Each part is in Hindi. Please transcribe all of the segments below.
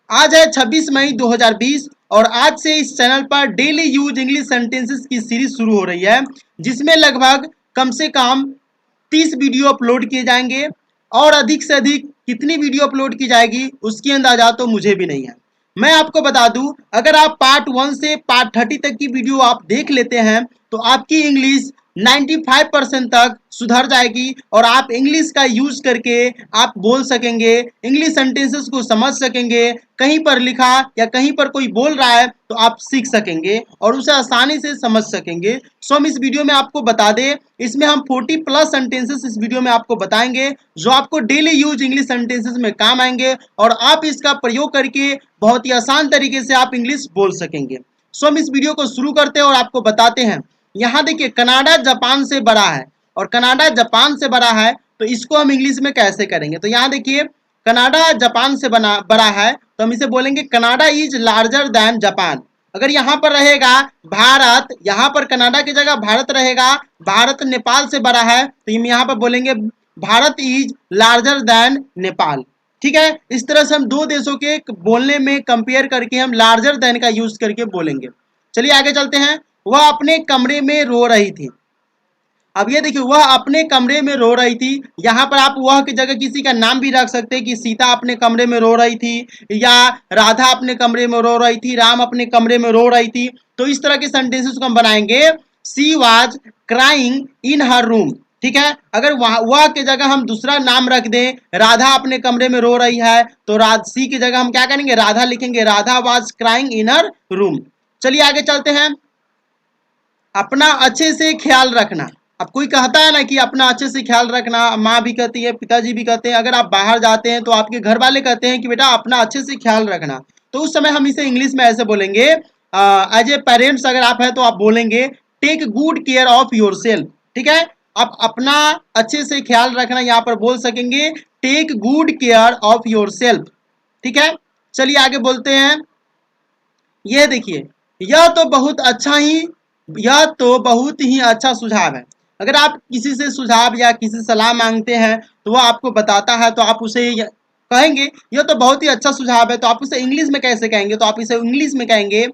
आज है 26 मई 2020 और आज से इस चैनल पर डेली यूज इंग्लिश सेंटेंसेस की सीरीज शुरू हो रही है, जिसमें लगभग कम से कम 30 वीडियो अपलोड किए जाएंगे और अधिक से अधिक कितनी वीडियो अपलोड की जाएगी उसकी अंदाजा तो मुझे भी नहीं है। मैं आपको बता दूं, अगर आप पार्ट 1 से पार्ट 30 तक की वीडियो आप देख लेते हैं तो आपकी इंग्लिश 95% तक सुधर जाएगी और आप इंग्लिश का यूज करके आप बोल सकेंगे, इंग्लिश सेंटेंसेस को समझ सकेंगे, कहीं पर लिखा या कहीं पर कोई बोल रहा है तो आप सीख सकेंगे और उसे आसानी से समझ सकेंगे। सो हम इस वीडियो में आपको बता दें, इसमें हम 40 प्लस सेंटेंसेस इस वीडियो में आपको बताएंगे जो आपको डेली यूज इंग्लिश सेंटेंसेस में काम आएंगे और आप इसका प्रयोग करके बहुत ही आसान तरीके से आप इंग्लिश बोल सकेंगे। सो हम इस वीडियो को शुरू करते हैं और आपको बताते हैं। यहाँ देखिए, कनाडा जापान से बड़ा है और कनाडा जापान से बड़ा है तो इसको हम इंग्लिश में कैसे करेंगे। तो यहाँ देखिए, कनाडा जापान से बड़ा है तो हम इसे बोलेंगे Canada is larger than Japan. अगर यहाँ पर रहेगा भारत, यहाँ पर कनाडा की जगह भारत रहेगा, भारत नेपाल से बड़ा है तो हम यहाँ पर बोलेंगे Bharat is larger than Nepal. ठीक है, इस तरह से हम दो देशों के बोलने में कंपेयर करके हम लार्जर देन का यूज करके बोलेंगे। चलिए आगे चलते हैं। वह अपने कमरे में रो रही थी। अब ये देखिए, वह अपने कमरे में रो रही थी। यहाँ पर आप वह की जगह किसी का नाम भी रख सकते हैं कि सीता अपने कमरे में रो रही थी या राधा अपने कमरे में रो रही थी, राम अपने कमरे में रो रही थी। तो इस तरह के सेंटेंसेस को हम बनाएंगे she was crying in her room. ठीक है, अगर वह की जगह हम दूसरा नाम रख दें, राधा अपने कमरे में रो रही है तो सी की जगह हम क्या करेंगे, राधा लिखेंगे, Radha was crying in her room. चलिए आगे चलते हैं। अपना अच्छे से ख्याल रखना। अब कोई कहता है ना कि अपना अच्छे से ख्याल रखना, माँ भी कहती है, पिताजी भी कहते हैं, अगर आप बाहर जाते हैं तो आपके घर वाले कहते हैं कि बेटा अपना अच्छे से ख्याल रखना, तो उस समय हम इसे इंग्लिश में ऐसे बोलेंगे, एज ए पेरेंट्स अगर आप है तो आप बोलेंगे take good care of yourself. ठीक है, आप अपना अच्छे से ख्याल रखना यहाँ पर बोल सकेंगे take good care of yourself. ठीक है, चलिए आगे बोलते हैं। यह देखिए, यह तो बहुत ही अच्छा सुझाव है। अगर आप किसी से सुझाव या किसी सलाह मांगते हैं तो वह आपको बताता है तो आप उसे कहेंगे यह तो बहुत ही अच्छा सुझाव है, तो आप उसे इंग्लिश में कैसे कहेंगे, तो आप इसे इंग्लिश में कहेंगे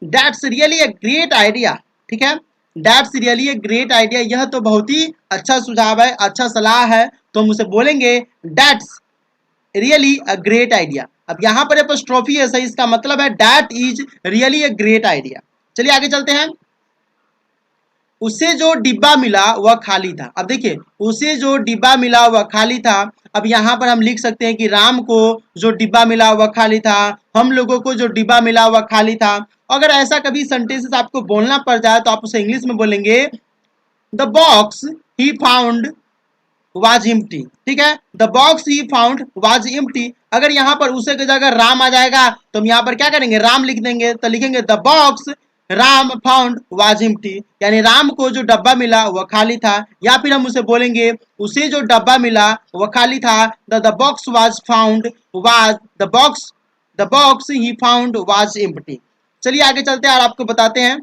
that's really a great idea. ठीक है, that's really a great idea, यह तो बहुत ही अच्छा सुझाव है, अच्छा सलाह है, तो हम उसे बोलेंगे that's really a great idea. अब यहाँ पर एपोस्ट्रोफी है, सही इसका मतलब है that is really a great idea. चलिए आगे चलते हैं। उसे जो डिब्बा मिला वह खाली था। अब देखिए, उसे जो डिब्बा मिला वह खाली था। अब यहाँ पर हम लिख सकते हैं कि राम को जो डिब्बा मिला वह खाली था, हम लोगों को जो डिब्बा मिला वह खाली था। अगर ऐसा कभी सेंटेंसेस आपको बोलना पड़ जाए तो आप उसे इंग्लिश में बोलेंगे the box he found was empty. ठीक है, the box he found was empty. अगर यहाँ पर उसे की जगह राम आ जाएगा तो हम यहाँ पर क्या करेंगे, राम लिख देंगे, तो लिखेंगे the box Ram found was empty, यानी राम को जो डब्बा मिला वह खाली था। या फिर हम उसे बोलेंगे उसे जो डब्बा मिला वह खाली था, the box was found was the box he found was empty. चलिए आगे चलते हैं और आपको बताते हैं।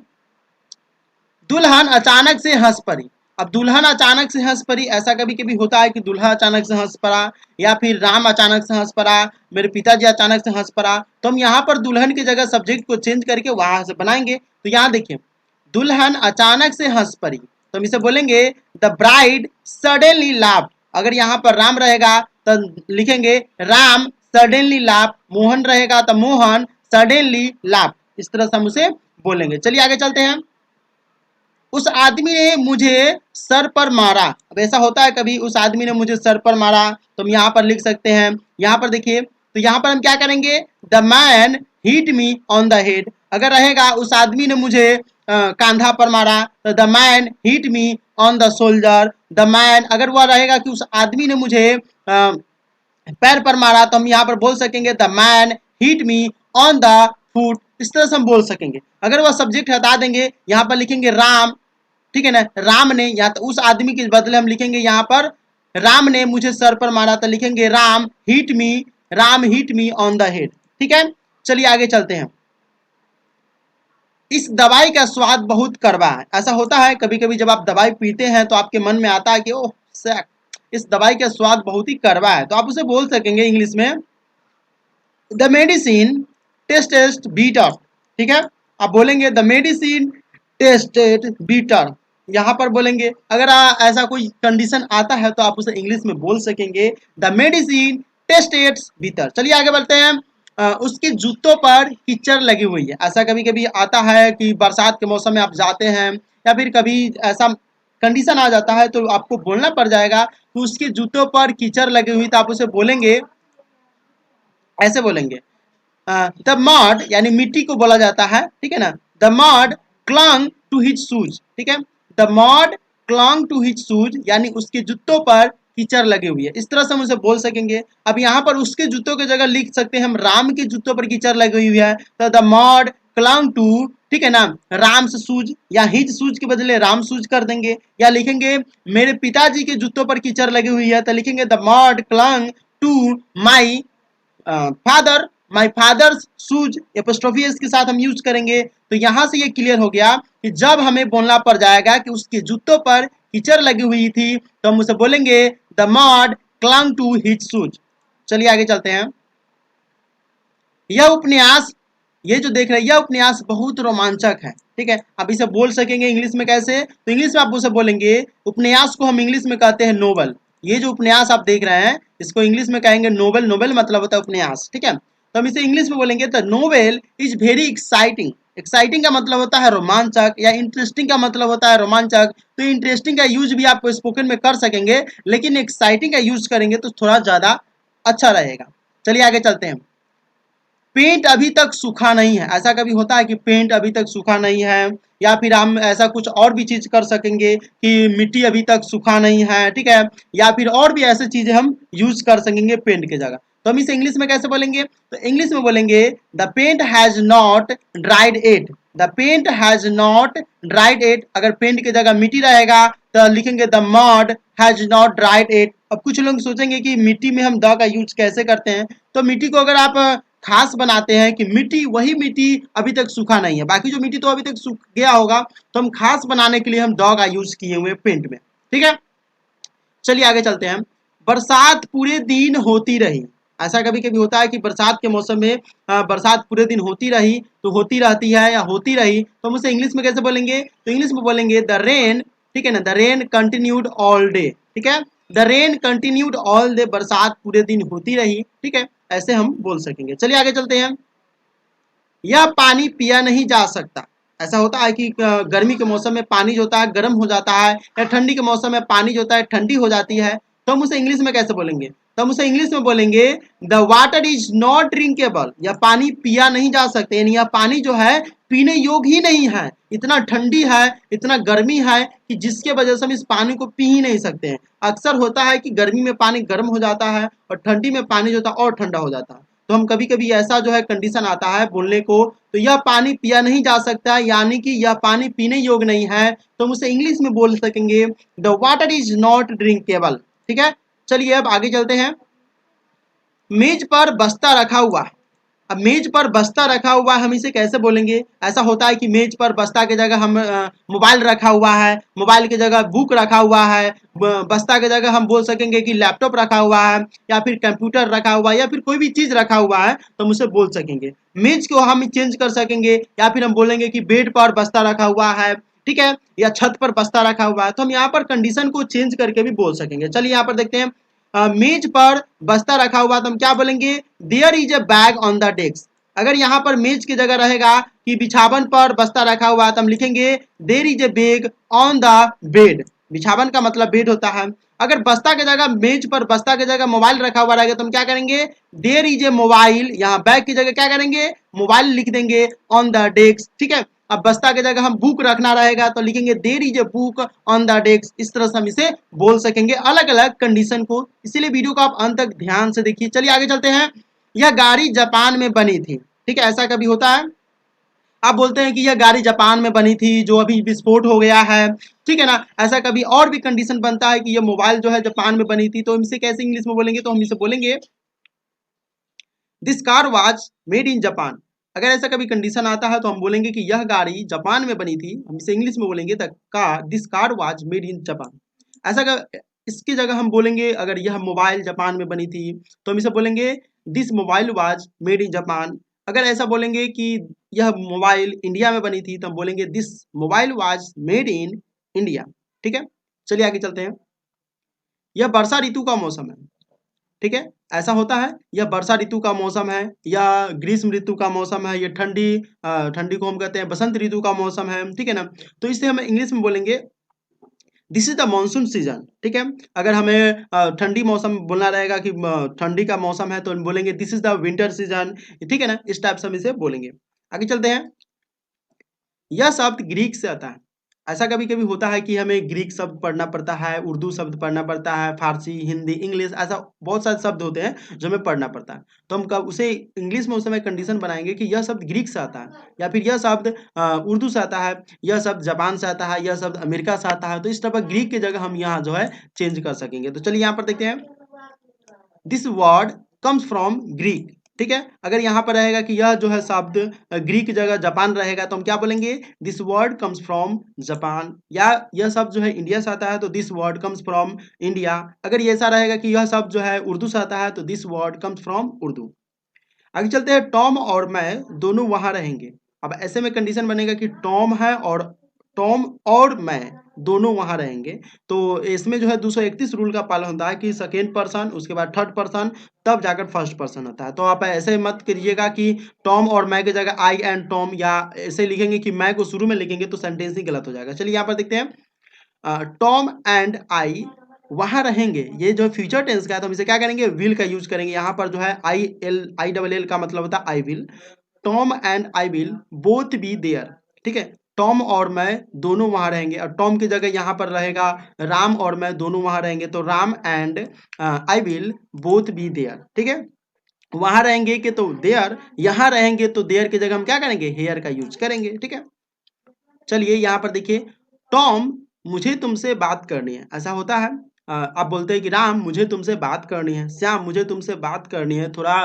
दुल्हन अचानक से हंस पड़ी। अब दुल्हन अचानक से हंस पड़ी, ऐसा कभी कभी होता है कि दुल्हा अचानक से हंस पड़ा या फिर राम अचानक से हंस पड़ा, मेरे पिताजी अचानक से हंस पड़ा, तो हम यहाँ पर दुल्हन की जगह सब्जेक्ट को चेंज करके वहां से बनाएंगे। तो यहाँ देखिए, दुल्हन अचानक से हंस पड़ी तो हम इसे बोलेंगे द ब्राइड सडनली लाफ। अगर यहाँ पर राम रहेगा तो लिखेंगे राम सडनली लाफ, मोहन रहेगा तो मोहन सडनली लाफ। इस तरह से हम उसे बोलेंगे। चलिए आगे चलते हैं। उस आदमी ने मुझे सर पर मारा। अब ऐसा होता है कभी, उस आदमी ने मुझे सर पर मारा, तो हम यहाँ पर लिख सकते हैं, यहाँ पर देखिए, तो यहाँ पर हम क्या करेंगे, the man hit me on the head. अगर रहेगा उस आदमी ने मुझे कांधा पर मारा तो the man hit me on the shoulder. The man, अगर वह रहेगा कि उस आदमी ने मुझे पैर पर मारा तो हम यहाँ पर बोल सकेंगे the man hit me on the foot. इस तरह से हम बोल सकेंगे। अगर वह सब्जेक्ट हटा देंगे, यहाँ पर लिखेंगे राम, ठीक है ना, राम ने, या तो उस आदमी के बदले हम लिखेंगे यहाँ पर राम ने मुझे सर पर मारा तो लिखेंगे Ram hit me on the head. ठीक है, चलिए आगे चलते हैं। इस दवाई का स्वाद बहुत कड़वा है। ऐसा होता है कभी कभी जब आप दवाई पीते हैं तो आपके मन में आता है कि ओह सैक, इस दवाई का स्वाद बहुत ही कड़वा है, तो आप उसे बोल सकेंगे इंग्लिश में द मेडिसिन टेस्टेड बीटर, ठीक है। आप बोलेंगे द मेडिसिन टेस्टेड बीटर, यहाँ पर बोलेंगे। अगर ऐसा कोई कंडीशन आता है तो आप उसे इंग्लिश में बोल सकेंगे द मेडिसिन टेस्टेड बीटर। चलिए आगे बढ़ते हैं। उसके जूतों पर कीचड़ लगी हुई है। ऐसा कभी कभी आता है कि बरसात के मौसम में आप जाते हैं या फिर कभी ऐसा कंडीशन आ जाता है तो आपको बोलना पड़ जाएगा कि उसके जूतों पर कीचड़ लगी हुई, तो आप उसे बोलेंगे, ऐसे बोलेंगे द मड, यानी मिट्टी को बोला जाता है, ठीक है ना। The mud clung to his shoes, ठीक है। The mud clung to his shoes, यानी उसके जूतों पर कीचड़ लगी हुई है। इस तरह से हम उसे बोल सकेंगे। अब यहाँ पर उसके जूतों की जगह लिख सकते हैं हम राम के जूतों पर कीचड़ लगी हुई है, तो द मड क्लंग टू, ठीक है ना, राम से सूज, या हिज सूज के बदले राम सूज कर देंगे। या लिखेंगे मेरे पिताजी के जूतों पर कीचड़ लगी हुई है, तो लिखेंगे the mud clung to my father, my father's shoes, apostrophe s के साथ हम यूज करेंगे। तो यहां से ये क्लियर हो गया कि जब हमें बोलना पड़ जाएगा कि उसके जूतों पर कीचड़ लगी हुई थी तो हम उसे बोलेंगे the mud clung to his shoes. चलिए आगे चलते हैं। यह उपन्यास, ये जो देख रहे हैं, यह उपन्यास बहुत रोमांचक है, ठीक है। आप इसे बोल सकेंगे इंग्लिश में कैसे, तो इंग्लिश में आप उसे बोलेंगे, उपन्यास को हम इंग्लिश में कहते हैं नोवेल। ये जो उपन्यास आप देख रहे हैं इसको इंग्लिश में कहेंगे नोवेल। नोवेल मतलब होता है उपन्यास, ठीक है। तो हम इसे इंग्लिश में बोलेंगे the novel is very exciting. Exciting का मतलब होता है रोमांचक, या इंटरेस्टिंग का मतलब होता है रोमांचक। तो इंटरेस्टिंग का यूज भी आप स्पोकन में कर सकेंगे, लेकिन एक्साइटिंग का यूज करेंगे तो थोड़ा ज्यादा अच्छा रहेगा। चलिए आगे चलते हैं। पेंट अभी तक सूखा नहीं है। ऐसा कभी होता है कि पेंट अभी तक सूखा नहीं है, या फिर हम ऐसा कुछ और भी चीज कर सकेंगे कि मिट्टी अभी तक सूखा नहीं है, ठीक है। या फिर और भी ऐसी चीजें हम यूज कर सकेंगे पेंट की जगह। तो हम इसे इंग्लिश में कैसे बोलेंगे, तो इंग्लिश में बोलेंगे the paint has not dried it. The paint has not dried it. अगर पेंट की जगह मिट्टी रहेगा तो लिखेंगे the mud has not dried it. अब कुछ लोग सोचेंगे कि मिट्टी में हम द का यूज कैसे करते हैं, तो मिट्टी को अगर आप खास बनाते हैं कि मिट्टी, वही मिट्टी अभी तक सूखा नहीं है, बाकी जो मिट्टी तो अभी तक सूख गया होगा, तो हम खास बनाने के लिए हम डॉग का यूज किए हुए पेंट में, ठीक है। चलिए आगे चलते हैं। बरसात पूरे दिन होती रही। ऐसा कभी कभी होता है कि बरसात के मौसम में बरसात पूरे दिन होती रही, तो होती रहती है या होती रही, तो हम उसे इंग्लिश में कैसे बोलेंगे, तो इंग्लिश में बोलेंगे द रेन, ठीक है ना, the rain continued all day, ठीक है। The rain continued all day, बरसात पूरे दिन होती रही, ठीक है, ऐसे हम बोल सकेंगे। चलिए आगे चलते हैं। यह पानी पिया नहीं जा सकता। ऐसा होता है कि गर्मी के मौसम में पानी जो होता है गर्म हो जाता है, या ठंडी के मौसम में पानी जो होता है ठंडी हो जाती है, तो हम उसे इंग्लिश में कैसे बोलेंगे, तो हम उसे इंग्लिश में बोलेंगे the water is not drinkable. यह पानी पिया नहीं जा सकते, यानी यह पानी जो है पीने योग्य ही नहीं है। इतना ठंडी है, इतना गर्मी है कि जिसके वजह से हम इस पानी को पी ही नहीं सकते हैं। अक्सर होता है कि गर्मी में पानी गर्म हो जाता है और ठंडी में पानी जो होता है और ठंडा हो जाता है। तो हम कभी कभी ऐसा जो है कंडीशन आता है बोलने को, तो यह पानी पिया नहीं जा सकता, यानी कि यह पानी पीने योग्य नहीं है, तो हम उसे इंग्लिश में बोल सकेंगे the water is not drinkable, ठीक है। चलिए अब आगे चलते हैं। मेज पर बस्ता रखा हुआ है। अब मेज पर बस्ता रखा हुआ है, हम इसे कैसे बोलेंगे। ऐसा होता है कि मेज पर बस्ता की जगह हम मोबाइल रखा हुआ है, मोबाइल की जगह बुक रखा हुआ है, बस्ता की जगह हम बोल सकेंगे कि लैपटॉप रखा हुआ है, या फिर कंप्यूटर रखा हुआ है, या फिर कोई भी चीज रखा हुआ है, तो हम उसे बोल सकेंगे। मेज को हम चेंज कर सकेंगे, या फिर हम बोलेंगे कि बेड पर बस्ता रखा हुआ है, ठीक है, या छत पर बस्ता रखा हुआ है। तो हम यहाँ पर कंडीशन को चेंज करके भी बोल सकेंगे। चलिए यहाँ पर देखते हैं। मेज पर बस्ता रखा हुआ, तो हम क्या बोलेंगे, there is a bag on the desk. अगर यहाँ पर मेज की जगह रहेगा कि बिछावन पर बस्ता रखा हुआ, तो हम लिखेंगे there is a bag on the bed. बिछावन का मतलब बेड होता है। अगर बस्ता की जगह, मेज पर बस्ता की जगह मोबाइल रखा हुआ रहेगा, तो हम क्या करेंगे, देयर इज ए मोबाइल, यहाँ बैग की जगह क्या करेंगे, मोबाइल लिख देंगे ऑन द डेस्क, ठीक है। अब बस्ता की जगह हम बुक रखना रहेगा, तो लिखेंगे there is a book on the desk. इस तरह से हम इसे बोल सकेंगे अलग अलग कंडीशन को। इसीलिए वीडियो को आप अंत तक ध्यान से देखिए। चलिए आगे चलते हैं। यह गाड़ी जापान में बनी थी, ठीक है। ऐसा कभी होता है, आप बोलते हैं कि यह गाड़ी जापान में बनी थी जो अभी विस्फोट हो गया है, ठीक है ना। ऐसा कभी और भी कंडीशन बनता है कि यह मोबाइल जो है जापान में बनी थी, तो हम इसे कैसे इंग्लिश में बोलेंगे, तो हम इसे बोलेंगे this car was made in Japan. अगर ऐसा कभी कंडीशन आता है तो हम बोलेंगे कि यह गाड़ी जापान में बनी थी, हम इसे इंग्लिश में बोलेंगे the car, this car was made in Japan. ऐसा इसकी जगह हम बोलेंगे, अगर यह मोबाइल जापान में बनी थी तो हम इसे बोलेंगे this mobile was made in Japan. अगर ऐसा बोलेंगे कि यह मोबाइल इंडिया में बनी थी तो हम बोलेंगे this mobile was made in India. ठीक है, चलिए आगे चलते हैं। यह वर्षा ऋतु का मौसम है। ठीक है, ऐसा होता है, यह वर्षा ऋतु का मौसम है या ग्रीष्म ऋतु का मौसम है, ये ठंडी को हम कहते हैं बसंत ऋतु का मौसम है। ठीक है ना, तो इसे हम इंग्लिश में बोलेंगे this is the monsoon season. ठीक है, अगर हमें ठंडी मौसम बोलना रहेगा कि ठंडी का मौसम है तो हम बोलेंगे this is the winter season. ठीक है ना, इस टाइप से हम इसे बोलेंगे। आगे चलते हैं। यह शब्द ग्रीक से आता है। ऐसा कभी-कभी होता है कि हमें ग्रीक शब्द पढ़ना पड़ता है, उर्दू शब्द पढ़ना पड़ता है, फारसी, हिंदी, इंग्लिश, ऐसा बहुत सारे शब्द होते हैं जो हमें पढ़ना पड़ता है। तो हम कब उसे इंग्लिश में उस समय कंडीशन बनाएँगे कि यह शब्द ग्रीक से आता है या फिर यह शब्द उर्दू से आता है, यह शब्द जापान से आता है, यह शब्द अमेरिका से आता है। तो इस तरह ग्रीक की जगह हम यहाँ जो है चेंज कर सकेंगे। तो चलिए यहाँ पर देखते हैं। This word comes from Greek. ठीक है, अगर यहाँ पर रहेगा कि यह जो है शब्द ग्रीक की जगह जापान रहेगा तो हम क्या बोलेंगे this word comes from Japan. या यह शब्द जो है इंडिया से आता है तो this word comes from India. अगर ये ऐसा रहेगा कि यह शब्द जो है उर्दू से आता है तो this word comes from Urdu. आगे चलते हैं। टॉम और मैं दोनों वहां रहेंगे। अब ऐसे में कंडीशन बनेगा कि टॉम है और टॉम और मैं दोनों वहां रहेंगे। तो इसमें जो है 231 रूल का पालन होता है कि सेकेंड पर्सन उसके बाद थर्ड पर्सन तब जाकर फर्स्ट पर्सन आता है। तो आप ऐसे मत करिएगा कि टॉम और मैं की जगह आई एंड टॉम, या ऐसे लिखेंगे कि मैं को शुरू में लिखेंगे तो सेंटेंस ही गलत हो जाएगा। चलिए यहाँ पर देखते हैं। टॉम एंड आई वहां रहेंगे, ये जो फ्यूचर टेंस का है तो हम इसे क्या करेंगे विल का यूज करेंगे। यहाँ पर जो है आई डबल एल का मतलब होता है I will. Tom and I will both be there. ठीक है, टॉम और मैं दोनों वहां रहेंगे और टॉम की जगह यहाँ पर रहेगा राम और मैं दोनों वहां रहेंगे तो Ram and I will both be there. ठीक है, वहां रहेंगे कि तो देयर, यहाँ रहेंगे तो देयर की जगह हम क्या करेंगे हेयर का यूज करेंगे। ठीक है, चलिए यहाँ पर देखिए। टॉम मुझे तुमसे बात करनी है, ऐसा होता है। आप बोलते हैं कि राम मुझे तुमसे बात करनी है, श्याम मुझे तुमसे बात करनी है, थोड़ा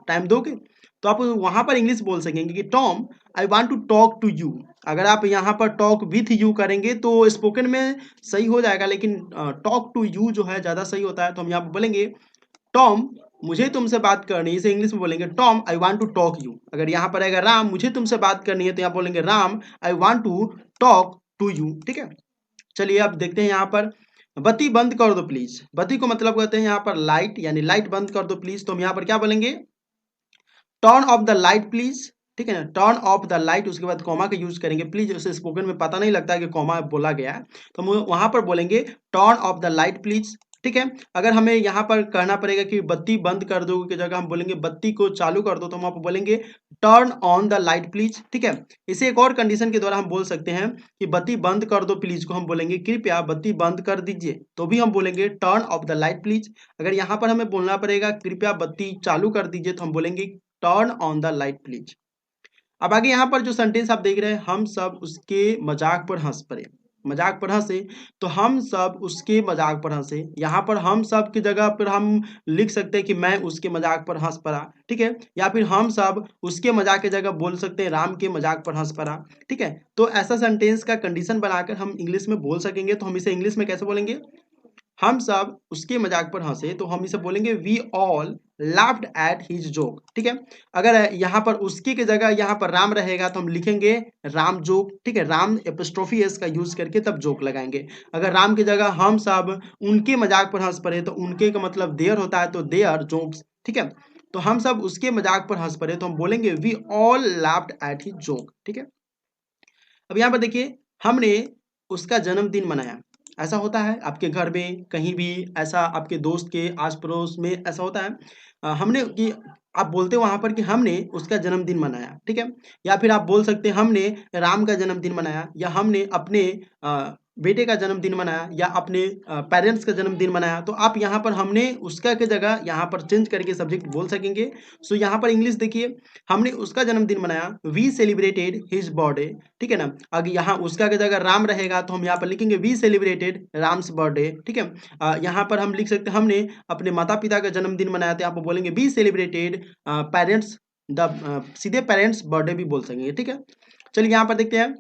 टाइम दोगे। तो आप वहां पर इंग्लिश बोल सकेंगे कि Tom I want to talk to you. अगर आप यहाँ पर टॉक विथ यू करेंगे तो स्पोकन में सही हो जाएगा, लेकिन टॉक टू यू जो है ज्यादा सही होता है। तो हम यहाँ पर बोलेंगे टॉम मुझे तुमसे बात करनी है, इसे इंग्लिश में बोलेंगे Tom I want to talk you. अगर यहाँ पर आएगा राम मुझे तुमसे बात करनी है तो यहाँ बोलेंगे Ram I want to talk to you. ठीक है, चलिए अब देखते हैं यहाँ पर। बत्ती बंद कर दो प्लीज। बत्ती को मतलब कहते हैं यहाँ पर लाइट, यानी लाइट बंद कर दो प्लीज। तो हम यहाँ पर क्या बोलेंगे turn off the light please. ठीक है ना, टर्न ऑफ द लाइट, उसके बाद कॉमा का यूज करेंगे। प्लीज उसे स्पोकन में पता नहीं लगता है कि कॉमा बोला गया है, तो हम वहां पर बोलेंगे turn off the light please. ठीक है, अगर हमें यहाँ पर कहना पड़ेगा कि बत्ती बंद कर दो की जगह हम बोलेंगे बत्ती को चालू कर दो, तो हम वहां पर बोलेंगे turn on the light please. ठीक है, इसे एक और कंडीशन के द्वारा हम बोल सकते हैं कि बत्ती बंद कर दो प्लीज को हम बोलेंगे कृपया बत्ती बंद कर दीजिए, तो भी हम बोलेंगे turn off the light please. अगर यहाँ पर हमें बोलना पड़ेगा कृपया बत्ती चालू कर दीजिए, तो हम बोलेंगे turn on the light please. अब आगे यहाँ पर जो सेंटेंस आप देख रहे हैं, हम सब उसके मजाक पर हंस पड़े। मजाक पर हंसे, तो हम सब उसके मजाक पर हंसे। यहाँ पर हम सब की जगह पर हम लिख सकते हैं कि मैं उसके मजाक पर हंस पड़ा। ठीक है, या फिर हम सब उसके मजाक की जगह बोल सकते हैं राम के मजाक पर हंस पड़ा। ठीक है, तो ऐसा सेंटेंस का कंडीशन बनाकर हम इंग्लिश में बोल सकेंगे। तो हम इसे इंग्लिश में कैसे बोलेंगे, हम सब उसके मजाक पर हंसे, तो हम इसे बोलेंगे we all laughed at his joke. ठीक है, अगर यहाँ पर उसके की जगह यहाँ पर राम रहेगा तो हम लिखेंगे राम जोक। ठीक है, राम एपोस्ट्रोफी एस का यूज करके तब जोक लगाएंगे। अगर राम की जगह हम सब उनके मजाक पर हंस पड़े, तो उनके का मतलब देयर होता है, तो देयर जोक्स। ठीक है, तो हम सब उसके मजाक पर हंस पड़े तो हम बोलेंगे we all laughed at his joke. ठीक है, अब यहाँ पर देखिए, हमने उसका जन्मदिन मनाया। ऐसा होता है आपके घर में कहीं भी, ऐसा आपके दोस्त के आस पड़ोस में ऐसा होता है। हमने कि आप बोलते हो वहां पर कि हमने उसका जन्मदिन मनाया। ठीक है, या फिर आप बोल सकते हैं हमने राम का जन्मदिन मनाया, या हमने अपने बेटे का जन्मदिन मनाया, या अपने पेरेंट्स का जन्मदिन मनाया। तो आप यहाँ पर हमने उसका की जगह यहाँ पर चेंज करके सब्जेक्ट बोल सकेंगे। सो यहाँ पर इंग्लिश देखिए, हमने उसका जन्मदिन मनाया, वी सेलिब्रेटेड हिज बर्थडे। ठीक है ना, अगर यहाँ उसका की जगह राम रहेगा तो हम यहाँ पर लिखेंगे वी सेलिब्रेटेड राम्स बर्थडे। ठीक है, यहाँ पर हम लिख सकते हैं हमने अपने माता पिता का जन्मदिन मनाया, तो यहाँ पर बोलेंगे वी सेलिब्रेटेड पेरेंट्स द, सीधे पेरेंट्स बर्थडे भी बोल सकेंगे। ठीक है, चलिए यहाँ पर देखते हैं।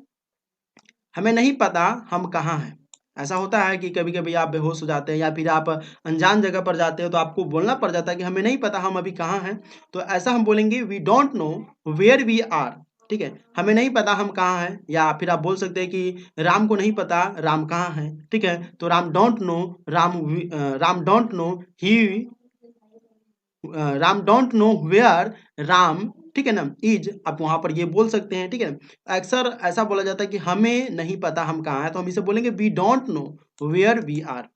हमें नहीं पता हम कहाँ हैं। ऐसा होता है कि कभी कभी आप बेहोश हो जाते हैं या फिर आप अनजान जगह पर जाते हो तो आपको बोलना पड़ जाता है कि हमें नहीं पता हम अभी कहाँ हैं। तो ऐसा हम बोलेंगे we don't know where we are. ठीक है, हमें नहीं पता हम कहाँ हैं। या फिर आप बोल सकते हैं कि राम को नहीं पता राम कहाँ है। ठीक है, तो Ram don't know, Ram don't know ही, Ram don't know where Ram, ठीक है ना, इज, आप वहां पर ये बोल सकते हैं। ठीक है, अक्सर ऐसा बोला जाता है कि हमें नहीं पता हम कहाँ हैं, तो हम इसे बोलेंगे we don't know where we are.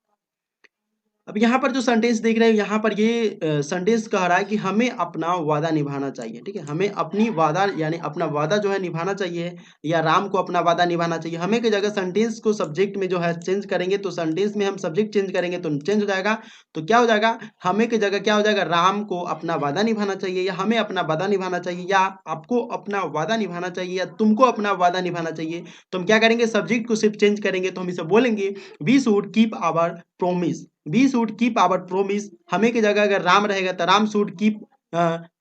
अब यहाँ पर जो सेंटेंस देख रहे हैं, यहाँ पर ये सेंटेंस कह रहा है कि हमें अपना वादा निभाना चाहिए। ठीक है, हमें अपनी वादा यानी अपना वादा जो है निभाना चाहिए, या राम को अपना वादा निभाना चाहिए। हमें की जगह सेंटेंस को सब्जेक्ट में जो है चेंज करेंगे, तो सेंटेंस में हम सब्जेक्ट चेंज करेंगे तो चेंज हो जाएगा। तो क्या हो जाएगा, हमें की जगह क्या हो जाएगा, राम को अपना वादा निभाना चाहिए, या हमें अपना वादा निभाना चाहिए, या आपको अपना वादा निभाना चाहिए, या तुमको अपना वादा निभाना चाहिए। तो हम क्या करेंगे, सब्जेक्ट को सिर्फ चेंज करेंगे। तो हम इसे बोलेंगे we should keep our promise. We should keep our promise. हमें की जगह अगर राम रहेगा तो Ram should keep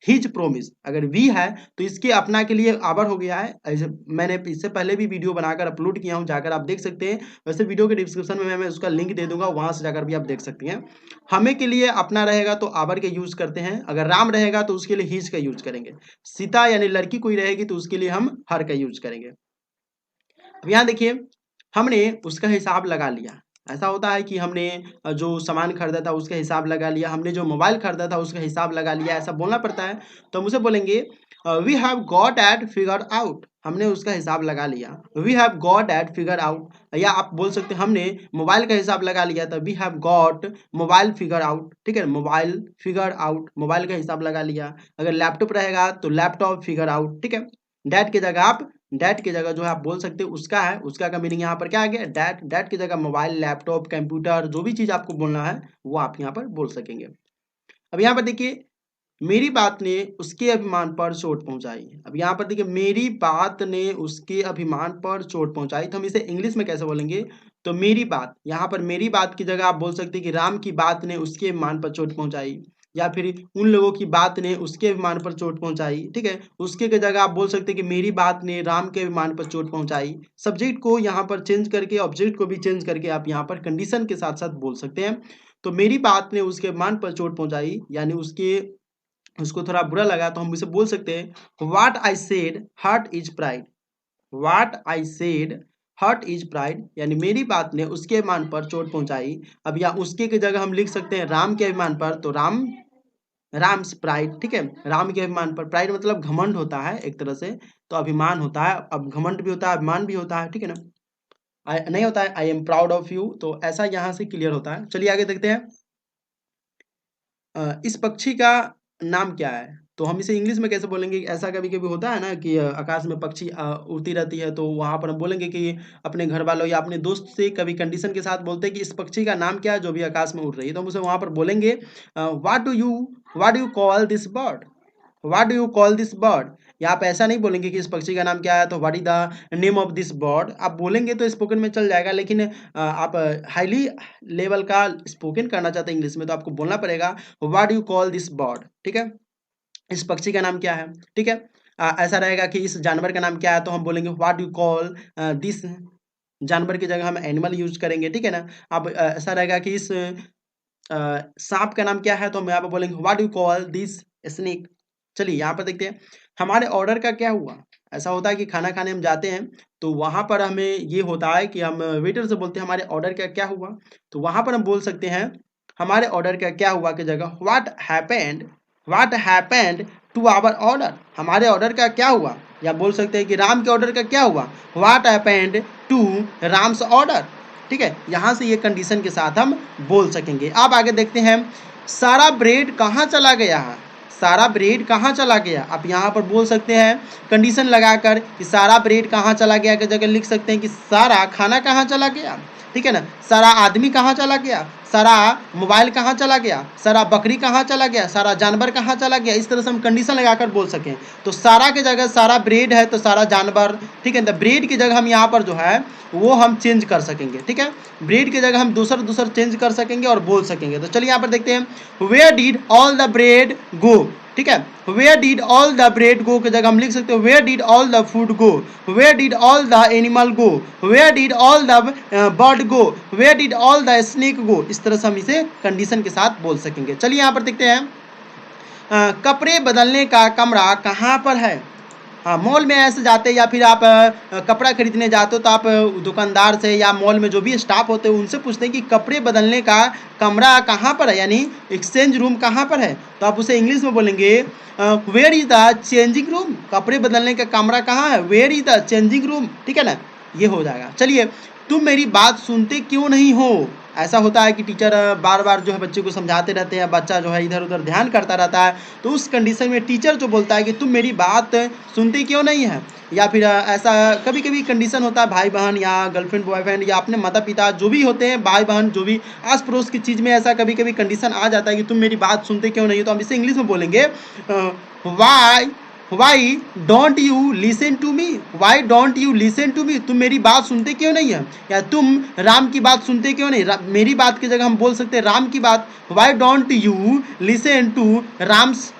his promise. अगर वी है तो इसके अपना के लिए आवर हो गया है। ऐसे मैंने इससे पहले भी वीडियो बनाकर अपलोड किया हूं, जाकर आप देख सकते हैं। वैसे वीडियो के डिस्क्रिप्शन में मैं उसका लिंक दे दूंगा, वहां से जाकर भी आप देख सकते हैं। हमें के लिए अपना रहेगा तो आवर के यूज करते हैं, अगर राम रहेगा तो उसके लिए हिज का यूज करेंगे। सीता यानी लड़की कोई रहेगी तो उसके लिए हम हर का यूज करेंगे। अब यहाँ देखिए, हमने उसका हिसाब लगा लिया। ऐसा होता है कि हमने जो सामान खरीदा था उसका हिसाब लगा लिया, हमने जो मोबाइल खरीदा था उसका हिसाब लगा लिया, ऐसा बोलना पड़ता है। तो हम उसे बोलेंगे we have got at figure out. हमने उसका हिसाब लगा लिया, we have got at figure out. या आप बोल सकते हैं हमने मोबाइल का हिसाब लगा लिया था, we have got mobile figure out. ठीक है, मोबाइल फिगर आउट, मोबाइल का हिसाब लगा लिया। अगर लैपटॉप रहेगा तो लैपटॉप फिगर आउट। ठीक है, डैट की जगह आप, डैट की जगह जो है आप बोल सकते हो उसका है, उसका का मीनिंग यहाँ पर क्या आ गया, डैट। डैट की जगह मोबाइल, लैपटॉप, कंप्यूटर, जो भी चीज आपको बोलना है वो आप यहाँ पर बोल सकेंगे। अब यहाँ पर देखिए, मेरी बात ने उसके अभिमान पर चोट पहुंचाई। अब यहाँ पर देखिए, मेरी बात ने उसके अभिमान पर चोट पहुंचाई, तो हम इसे इंग्लिश में कैसे बोलेंगे, तो मेरी बात, यहाँ पर मेरी बात की जगह आप बोल सकते हैं कि राम की बात ने उसके अभिमान पर चोट पहुंचाई, या फिर उन लोगों की बात ने उसके अभिमान पर चोट पहुंचाई। ठीक है, उसके की जगह आप बोल सकते हैं कि मेरी बात ने राम के अभिमान पर चोट पहुंचाई। सब्जेक्ट को यहाँ पर चेंज करके, ऑब्जेक्ट को भी चेंज करके आप यहाँ पर कंडीशन के साथ साथ बोल सकते हैं। तो मेरी बात ने उसके अभिमान पर चोट पहुंचाई यानी उसको थोड़ा बुरा लगा, तो हम इसे बोल सकते हैं what I said hurt is pride. What I said hurt is pride, यानी मेरी बात ने उसके अभिमान पर चोट पहुंचाई। अब या उसके की जगह हम लिख सकते हैं राम के अभिमान पर, तो राम्स प्राइड। ठीक है, राम के अभिमान पर, प्राइड मतलब घमंड होता है एक तरह से, तो अभिमान होता है। अब घमंड भी होता है, अभिमान भी होता है। ठीक है ना, नहीं होता है I am proud of you, तो ऐसा यहाँ से क्लियर होता है। चलिए आगे देखते हैं। इस पक्षी का नाम क्या है, तो हम इसे इंग्लिश में कैसे बोलेंगे। ऐसा कभी कभी होता है ना कि आकाश में पक्षी उड़ती रहती है, तो वहां पर हम बोलेंगे कि अपने घर वालों या अपने दोस्त से कभी कंडीशन के साथ बोलते हैं कि इस पक्षी का नाम क्या है जो भी आकाश में उड़ रही है, तो हम उसे वहां पर बोलेंगे what do you call this bird. What do you call this bird. या आप ऐसा नहीं बोलेंगे कि इस पक्षी का नाम क्या है, तो what is the name of this bird. आप बोलेंगे तो स्पोकन में चल जाएगा, लेकिन आप हाईली लेवल का स्पोकन करना चाहते हैं इंग्लिश में, तो आपको बोलना पड़ेगा what do you call this bird. ठीक है, इस पक्षी का नाम क्या है। ठीक है, ऐसा रहेगा कि इस जानवर का नाम क्या है, तो हम बोलेंगे what do you call this. जानवर की जगह हम एनिमल यूज करेंगे। ठीक है ना, अब ऐसा रहेगा कि इस सांप का नाम क्या है, तो हम यहाँ पर बोलेंगे what do you call this snake. चलिए यहाँ पर देखते हैं हमारे ऑर्डर का क्या हुआ। ऐसा होता है कि खाना खाने हम जाते हैं, तो वहां पर हमें ये होता है कि हम वेटर से बोलते हैं हमारे ऑर्डर का क्या हुआ, तो वहां पर हम बोल सकते हैं हमारे ऑर्डर का क्या हुआ की जगह what happened to our order. हमारे ऑर्डर का क्या हुआ, या बोल सकते हैं कि राम के ऑर्डर का क्या हुआ, what happened to Ram's order. ठीक है, यहां से ये कंडीशन के साथ हम बोल सकेंगे। अब आगे देखते हैं, सारा ब्रेड कहाँ चला गया है। सारा ब्रेड कहाँ चला गया, आप यहाँ पर बोल सकते हैं कंडीशन लगाकर कि सारा ब्रेड कहाँ चला गया की जगह लिख सकते हैं कि सारा खाना कहाँ चला गया। ठीक है ना, सारा आदमी कहाँ चला गया, सारा मोबाइल कहाँ चला गया, सारा बकरी कहाँ चला गया, सारा जानवर कहाँ चला गया। इस तरह से हम कंडीशन लगाकर बोल सकें। तो सारा की जगह सारा ब्रेड है तो सारा जानवर। ठीक है, तो ब्रेड की जगह हम यहाँ पर जो है वो हम चेंज कर सकेंगे। ठीक है, ब्रेड की जगह हम दूसर चेंज कर सकेंगे और बोल सकेंगे। तो चलिए यहाँ पर देखते हैं where did all the bread go. ठीक है। Where did all the bread go की जगह हम लिख सकते हो where did all the food go, where did all the animal go, where did all the bird go, where did all the snake go. इस तरह से हम इसे कंडीशन के साथ बोल सकेंगे। चलिए यहाँ पर देखते हैं कपड़े बदलने का कमरा कहाँ पर है। हाँ, मॉल में ऐसे जाते या फिर आप कपड़ा खरीदने जाते हो तो आप दुकानदार से या मॉल में जो भी स्टाफ होते हैं उनसे पूछते हैं कि कपड़े बदलने का कमरा कहाँ पर है, यानी एक्सचेंज रूम कहाँ पर है। तो आप उसे इंग्लिश में बोलेंगे where is the changing room. कपड़े बदलने का कमरा कहाँ है, where is the changing room. ठीक है ना, ये हो जाएगा। चलिए, तुम मेरी बात सुनते क्यों नहीं हो। ऐसा होता है कि टीचर बार बार जो है बच्चे को समझाते रहते हैं, बच्चा जो है इधर उधर ध्यान करता रहता है, तो उस कंडीशन में टीचर जो बोलता है कि तुम मेरी बात सुनते क्यों नहीं है। या फिर ऐसा कभी कभी कंडीशन होता है भाई बहन या गर्लफ्रेंड बॉयफ्रेंड या अपने माता पिता जो भी होते हैं, भाई बहन जो भी आस पड़ोस की चीज़ में ऐसा कभी कभी कंडीशन आ जाता है कि तुम मेरी बात सुनते क्यों नहीं हो। तो हम इसे इंग्लिश में बोलेंगे why why don't you listen to me, why don't you listen to me. तुम मेरी बात सुनते क्यों नहीं है, या तुम राम की बात सुनते क्यों नहीं। मेरी बात की जगह हम बोल सकते हैं राम की बात, why don't you listen to Ram's,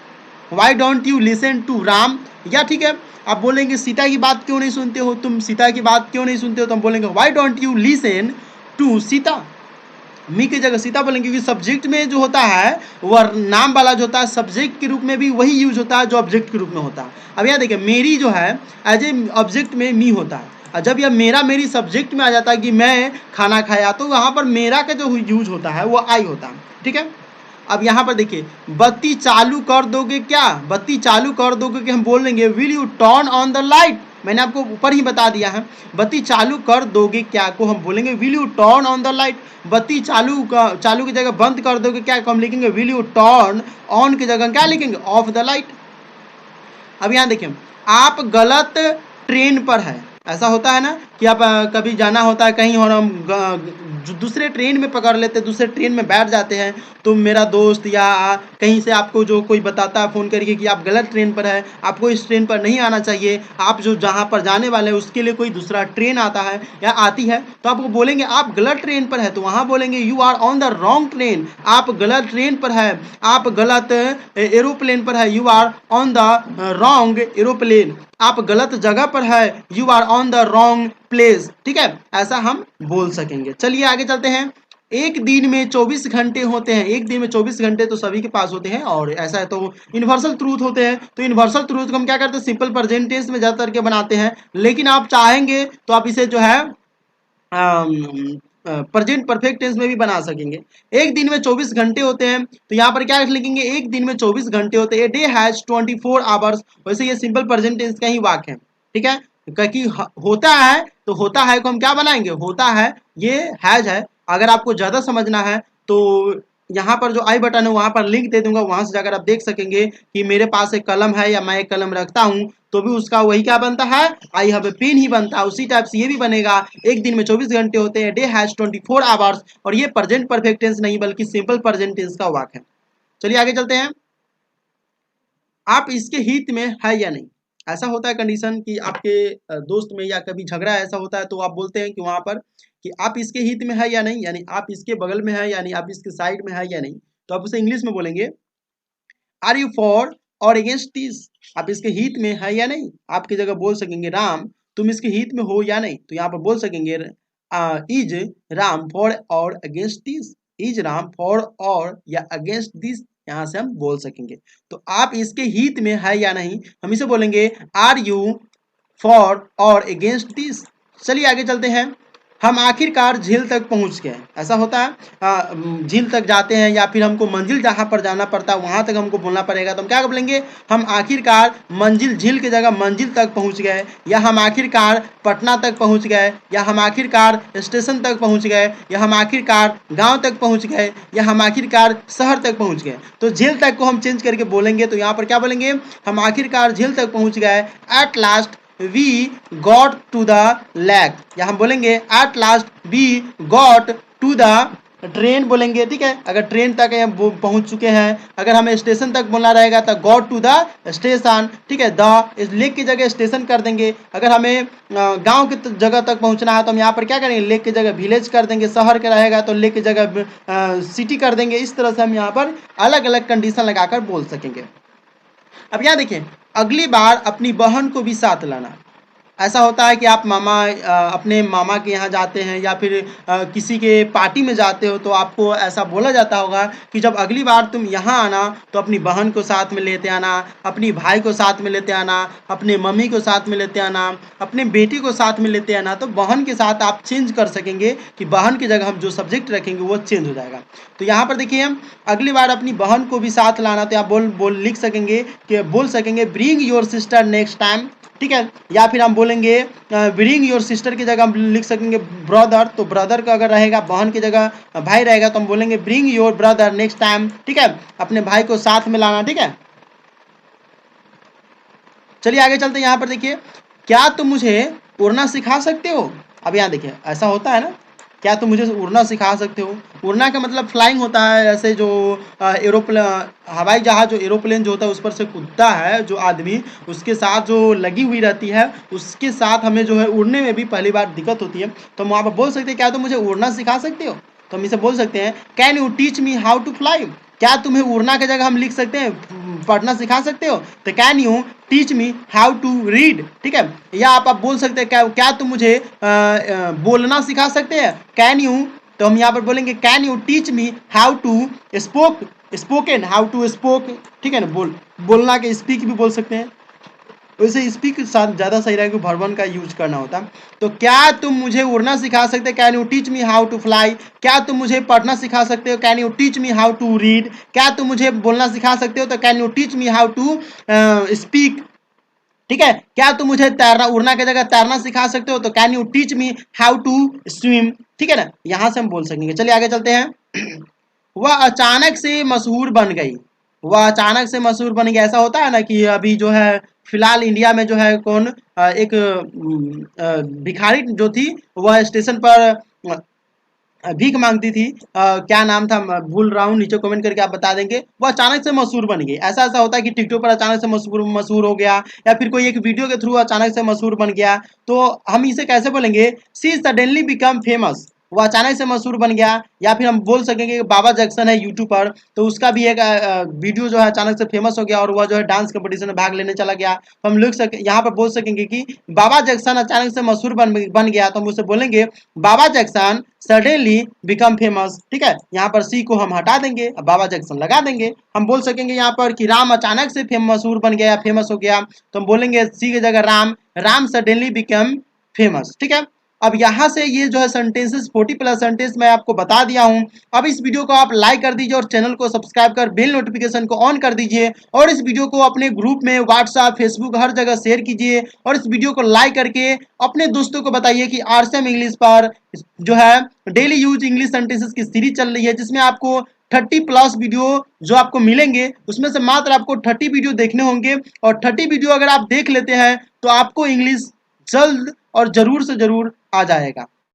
why don't you listen to Ram. या ठीक है, आप बोलेंगे सीता की बात क्यों नहीं सुनते हो, तुम सीता की बात क्यों नहीं सुनते हो, तो हम बोलेंगे why don't you listen to Sita. Me की जगह सीता बोलेंगे, क्योंकि सब्जेक्ट में जो होता है वह नाम वाला जो होता है सब्जेक्ट के रूप में भी वही यूज होता है जो ऑब्जेक्ट के रूप में होता है। अब यहाँ देखिए, मेरी जो है एज ए ऑब्जेक्ट में मी होता है, और जब यह मेरा मेरी सब्जेक्ट में आ जाता है कि मैं खाना खाया, तो वहाँ पर मेरा का जो यूज होता है वो आई होता है। ठीक है। अब यहाँ पर देखिए, बत्ती चालू कर दोगे क्या, बत्ती चालू कर दोगे कि हम बोल देंगे will U turn on the light. मैंने आपको ऊपर ही बता दिया है, बत्ती चालू कर दोगे क्या को हम बोलेंगे will U turn on the light. बत्ती चालू की जगह बंद कर दोगे क्या को हम लिखेंगे विल यू टर्न ऑन की जगह क्या लिखेंगे ऑफ द लाइट। अब यहाँ देखिए, आप गलत ट्रेन पर है। ऐसा होता है ना कि आप कभी जाना होता है कहीं और हम दूसरे ट्रेन में पकड़ लेते हैं, दूसरे ट्रेन में बैठ जाते हैं, तो मेरा दोस्त या कहीं से आपको जो कोई बताता है फ़ोन करके कि आप गलत ट्रेन पर है, आपको इस ट्रेन पर नहीं आना चाहिए, आप जो जहाँ पर जाने वाले हैं उसके लिए कोई दूसरा ट्रेन आता है या आती है, तो आपको बोलेंगे आप गलत ट्रेन पर है, तो वहाँ बोलेंगे you are on the wrong train, आप गलत ट्रेन पर है, आप गलत एरोप्लेन पर है, you are on the wrong aeroplane, आप गलत जगह पर है, you are on the wrong place. ठीक है, ऐसा हम बोल सकेंगे। चलिए आगे चलते हैं। एक दिन में 24 घंटे होते हैं, एक दिन में 24 घंटे तो सभी के पास होते हैं, और ऐसा है तो यूनिवर्सल ट्रूथ होते हैं। तो यूनिवर्सल ट्रूथ को हम क्या करते हैं, सिंपल प्रेजेंट टेंस में ज्यादा करके बनाते हैं, लेकिन आप चाहेंगे तो आप इसे जो है प्रेजेंट परफेक्ट टेंस में भी बना सकेंगे। एक दिन में 24 घंटे होते हैं, तो यहाँ पर क्या लिखेंगे, एक दिन में 24 घंटे होते हैं, ए डे हैज 24 आवर्स। वैसे ये सिंपल प्रेजेंट टेंस का ही वाक्य है। ठीक है, क्योंकि होता है तो होता है को हम क्या बनाएंगे, होता है, ये हैज है। अगर आपको ज्यादा समझना है तो यहाँ पर जो आई बटन है वहां पर लिंक दे दूंगा, वहां से जाकर आप देख सकेंगे कि मेरे पास एक कलम है या मैं एक कलम रखता हूँ तो भी उसका वही क्या बनता है, आई हैव ए पेन ही बनता है। उसी टाइप से ये भी बनेगा, एक दिन में 24 घंटे होते हैं, डे हैज 24 आवर्स, और ये प्रेजेंट परफेक्ट टेंस नहीं बल्कि सिंपल प्रेजेंट टेंस का वाक्य है। चलिए आगे चलते हैं। आप इसके हित में है या नहीं। ऐसा होता है कंडीशन कि आपके दोस्त में या कभी झगड़ा ऐसा होता है तो आप बोलते हैं कि वहां पर कि आप इसके हित में है या नहीं, यानी आप इसके बगल में है यानी आप इसके साइड में है या नहीं। तो आप उसे इंग्लिश में बोलेंगे आर यू फॉर और अगेंस्ट दिस। आप इसके हित में है या नहीं। आपकी जगह बोल सकेंगे राम तुम इसके हित में हो या नहीं, तो यहाँ पर बोल सकेंगे इज राम फॉर और against this, is Ram for और या अगेंस्ट दिस, यहाँ से हम बोल सकेंगे। तो आप इसके हित में है या नहीं, हम इसे बोलेंगे आर यू फॉर और अगेंस्ट दिस। चलिए आगे चलते हैं। हम आखिरकार झील तक पहुंच गए। ऐसा होता है झील तक जाते हैं या फिर हमको मंजिल जहां पर जाना पड़ता है वहां तक हमको बोलना पड़ेगा, तो हम क्या बोलेंगे, हम आखिरकार मंजिल, झील की जगह मंजिल तक पहुंच गए, या हम आखिरकार पटना तक पहुंच गए, या हम आखिरकार स्टेशन तक पहुंच गए, या हम आखिरकार गांव तक पहुंच गए, या हम आखिरकार शहर तक पहुंच गए। तो झील तक को हम चेंज करके बोलेंगे, तो यहाँ पर क्या बोलेंगे, हम आखिरकार झील तक पहुंच गए, at last we got to the lake, या हम बोलेंगे at last we got to the train बोलेंगे। ठीक है, अगर ट्रेन तक पहुंच चुके हैं, अगर हमें स्टेशन तक बोलना रहेगा तो गॉट टू द स्टेशन। ठीक है, द लेक की जगह स्टेशन कर देंगे। अगर हमें गांव की जगह तक पहुंचना है तो हम यहाँ पर क्या करेंगे, लेक की जगह विलेज कर देंगे। शहर के रहेगा तो लेक की जगह सिटी कर देंगे। इस तरह से हम यहाँ पर अलग अलग कंडीशन लगाकर बोल सकेंगे। अब यहाँ देखिए, अगली बार अपनी बहन को भी साथ लाना। ऐसा होता है कि आप अपने मामा के यहाँ जाते हैं या फिर किसी के पार्टी में जाते हो, तो आपको ऐसा बोला जाता होगा कि जब अगली बार तुम यहाँ आना तो अपनी बहन को साथ में लेते आना, अपनी भाई को साथ में लेते आना, अपने मम्मी को साथ में लेते आना, अपने बेटी को साथ में लेते आना। तो बहन के साथ आप चेंज कर सकेंगे कि बहन की जगह हम जो सब्जेक्ट रखेंगे वो चेंज हो जाएगा। तो यहाँ पर देखिए, हम अगली बार अपनी बहन को भी साथ लाना, तो आप लिख सकेंगे कि बोल सकेंगे bring your sister next time, ठीक है। या फिर हम बोलेंगे ब्रिंग योर सिस्टर की जगह हम लिख सकेंगे ब्रदर, तो ब्रदर का अगर रहेगा, बहन की जगह भाई रहेगा, तो हम बोलेंगे bring your brother next time, ठीक है। अपने भाई को साथ में लाना, ठीक है। चलिए आगे चलते हैं। यहाँ पर देखिए, क्या तुम मुझे उड़ना सिखा सकते हो। अब यहाँ देखिए, ऐसा होता है ना, क्या तुम मुझे उड़ना सिखा सकते हो। उड़ना का मतलब फ्लाइंग होता है। ऐसे जो एरोप्लेन, हवाई जहाज, जो एरोप्लेन जो होता है उस पर से कूदता है जो आदमी, उसके साथ जो लगी हुई रहती है, उसके साथ हमें जो है उड़ने में भी पहली बार दिक्कत होती है। तो हम वहाँ पर बोल सकते हैं, क्या तुम मुझे उड़ना सिखा सकते हो। तो हम इसे बोल सकते हैं, can you teach me how to fly. क्या तुम्हें उड़ना की जगह हम लिख सकते हैं पढ़ना सिखा सकते हो, तो can you teach me how to read, ठीक है। या आप बोल सकते हैं, क्या तुम मुझे बोलना सिखा सकते हैं, कैन यू। तो हम यहाँ पर बोलेंगे can you teach me how to spoken, how to spoke, ठीक है ना। बोलना के स्पीक भी बोल सकते हैं। वैसे स्पीक के साथ ज़्यादा सही रहेगा, वर्बन का यूज करना होता। तो क्या तुम मुझे उड़ना सिखा सकते हो, can you teach me how to fly. क्या तुम मुझे पढ़ना सिखा सकते हो, can you teach me how to read. क्या तुम मुझे बोलना सिखा सकते हो, तो can you teach me how to speak, ठीक है। क्या तुम मुझे तैरना, उड़ना की जगह तैरना सिखा सकते हो, तो can you teach me how to swim, ठीक है ना। यहां से हम बोल सकेंगे। चलिए आगे चलते हैं। वह अचानक से मशहूर बन गई। वह अचानक से मशहूर बन गया। ऐसा होता है ना कि अभी जो है फिलहाल इंडिया में जो है कौन एक भिखारी जो थी, वह स्टेशन पर भीख मांगती थी। क्या नाम था मैं भूल रहा हूँ, नीचे कमेंट करके आप बता देंगे। वो अचानक से मशहूर बन गई। ऐसा ऐसा होता है कि टिकटॉक पर अचानक से मशहूर मशहूर हो गया, या फिर कोई एक वीडियो के थ्रू अचानक से मशहूर बन गया। तो हम इसे कैसे बोलेंगे, सी सडनली बिकम फेमस। वो अचानक से मशहूर बन गया। या फिर हम बोल सकेंगे कि बाबा जैक्सन है यूट्यूब पर, तो उसका भी एक वीडियो जो है अचानक से फेमस हो गया और वह जो है डांस कंपटीशन में भाग लेने चला गया। तो हम लिख सके, यहाँ पर बोल सकेंगे कि बाबा जैक्सन अचानक से मशहूर बन गया। तो हम उसे बोलेंगे बाबा जैक्सन सडनली बिकम फेमस, ठीक है। यहाँ पर सी को हम हटा देंगे, अब बाबा जैक्सन लगा देंगे। हम बोल सकेंगे यहाँ पर कि राम अचानक से मशहूर बन गया, फेमस हो गया। तो हम बोलेंगे सी की जगह राम सडनली बिकम फेमस, ठीक है। अब यहाँ से ये जो है सेंटेंसेस 40+ सेंटेंस मैं आपको बता दिया हूँ। अब इस वीडियो को आप लाइक कर दीजिए और चैनल को सब्सक्राइब कर बेल नोटिफिकेशन को ऑन कर दीजिए, और इस वीडियो को अपने ग्रुप में व्हाट्सएप फेसबुक हर जगह शेयर कीजिए, और इस वीडियो को लाइक करके अपने दोस्तों को बताइए कि आरसीएम इंग्लिश पर जो है डेली यूज इंग्लिश सेंटेंसेस की सीरीज चल रही है, जिसमें आपको 30+ वीडियो जो आपको मिलेंगे, उसमें से मात्र आपको 30 वीडियो देखने होंगे। और 30 वीडियो अगर आप देख लेते हैं तो आपको इंग्लिश जल्द और जरूर से जरूर आ जाएगा।